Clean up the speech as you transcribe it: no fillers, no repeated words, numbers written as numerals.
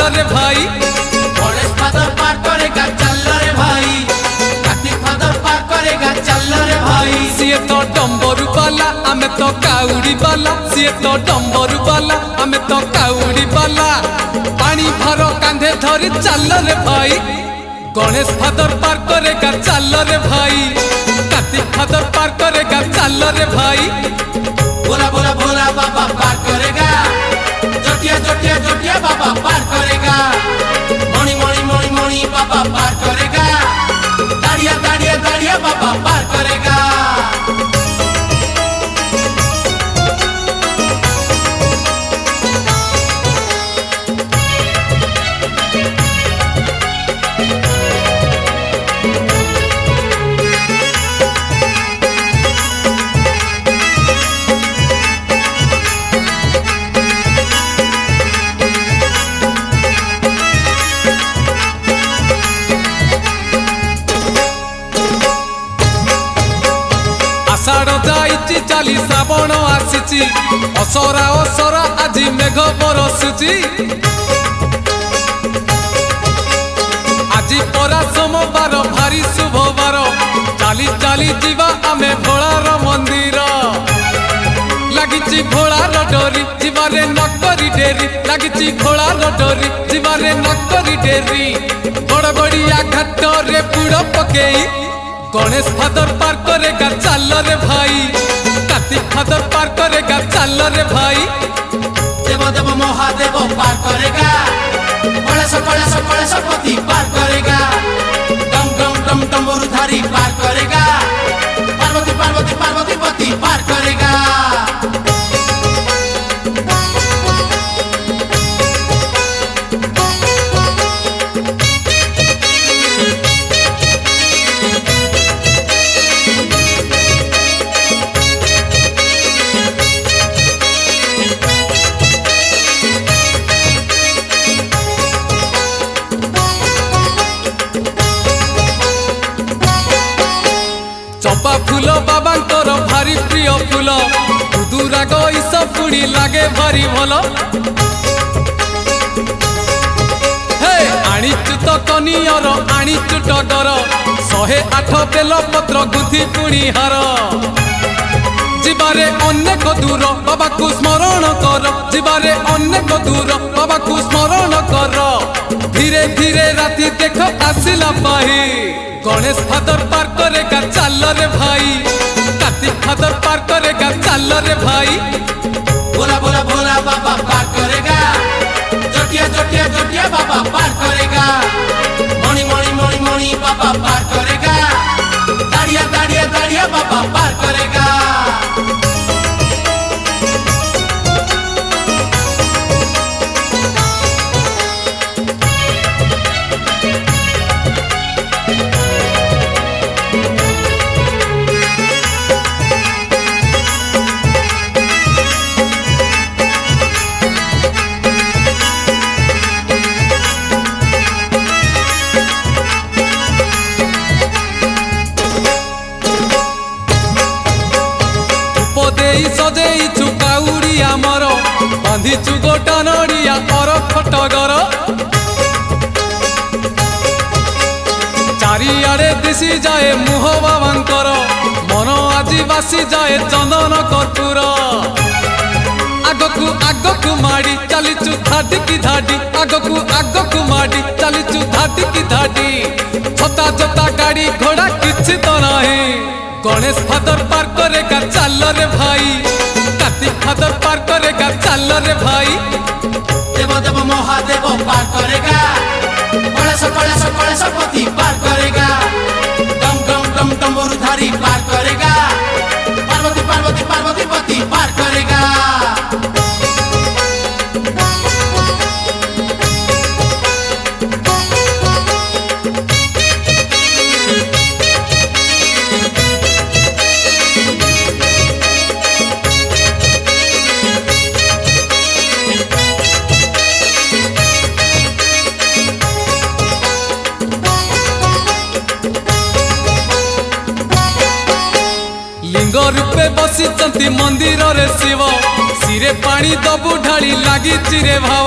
रे भाई। गणेश फादर पार करेगा चल रे भाई, कार्तिक फादर पार करेगा चल रे भाई। सीए तो डंबरू बाला आमे तो काउड़ी बाला, सीए तो डंबरू बाला आमे तो काउड़ी बाला। पानी भर कांधे धरी चल रे भाई। गणेश फादर पार करेगा चल रे भाई, कार्तिक फादर पार करेगा चल रे भाई। बोला बोला बोला बाबा पार करेगा, जोटिया जोटिया जोटिया बाबा पार करेगा। मणि मणि मणि मणि बाबा पार करेगा, दाड़िया दाड़िया दाड़िया बाबा पार करेगा। आषाढ़ जाइछि चाली श्रावण आसिछि, असरा असरा आज मेघ बरसुछि। आज परा सोमवार भारी शुभवार, चाली चाली जीवा आमे भोलार मंदिर। लागिछि भोलार डोरी जीवारे नकरी डेरी, लागिछि भोलार डोरी जीवारे नकरी डेरी। बड़ बड़िया घाट रे बुड़ पकेई गणेश फादर पार करेगा चल रे भाई, कार्तिक फादर पार करेगा चल रे भाई। देव देव महादेव पार करेगा, गणेश पति पार करेगा। डम डम डम डमरूधारी पार करेगा, पार्वती पार्वती पार्वती पति पार करेगा। चंपा फूल बाबांकर भारी प्रिय फूल, दुराग ईस पुणी लागे भारी भल। हे आनीचु तो कनियर आनीचु टगर, 108 बेल पत्र गुथि पुणी हार। जीवारे अनेक दूर बाबा को स्मरण कर, जीवारे अनेक दूर बाबा को स्मरण कर। धीरे धीरे राति देख आसिला पाही, गणेश फादर पार करेगा चल रे भाई, कार्तिक फादर पार करेगा चल रे भाई। बोला बोला बोला बाबा पार करेगा, जोटिया जोटिया जोटिया बाबा पार करेगा। मणि मणि मणि मणि बाबा पार करेगा, दाड़िया दाड़िया दाड़िया बाबा पार करेगा। सजेइछु काउड़ी आमर, बांधिछु गोटा नड़िया और खटगर। चारिआडे दिशी जाए मुह बाबांकर, मन आजी बासी जाए चंदन कर्पूर। आगकु आगकु माड़ी चलीचु धाडी की धाडी, आगकु आगकु माड़ी चलीचु धाडी की धाडी। छता जता गाड़ी घोड़ा किछि तो नहीं, गणेश फादर पार करेगा चल रे भाई, कार्तिक फादर पार करेगा चल रे भाई। देव देव महादेव पार करेगा, गणेश पति पार करेगा। डम डम डम डमरूधारी पार करेगा, पार्वती पार्वती पार्वती पति पार करेगा। लिंग रूपे बसिचंती मंदिर रे शिव, सिरे पानी दबु ढाली लागी चिरे भाव।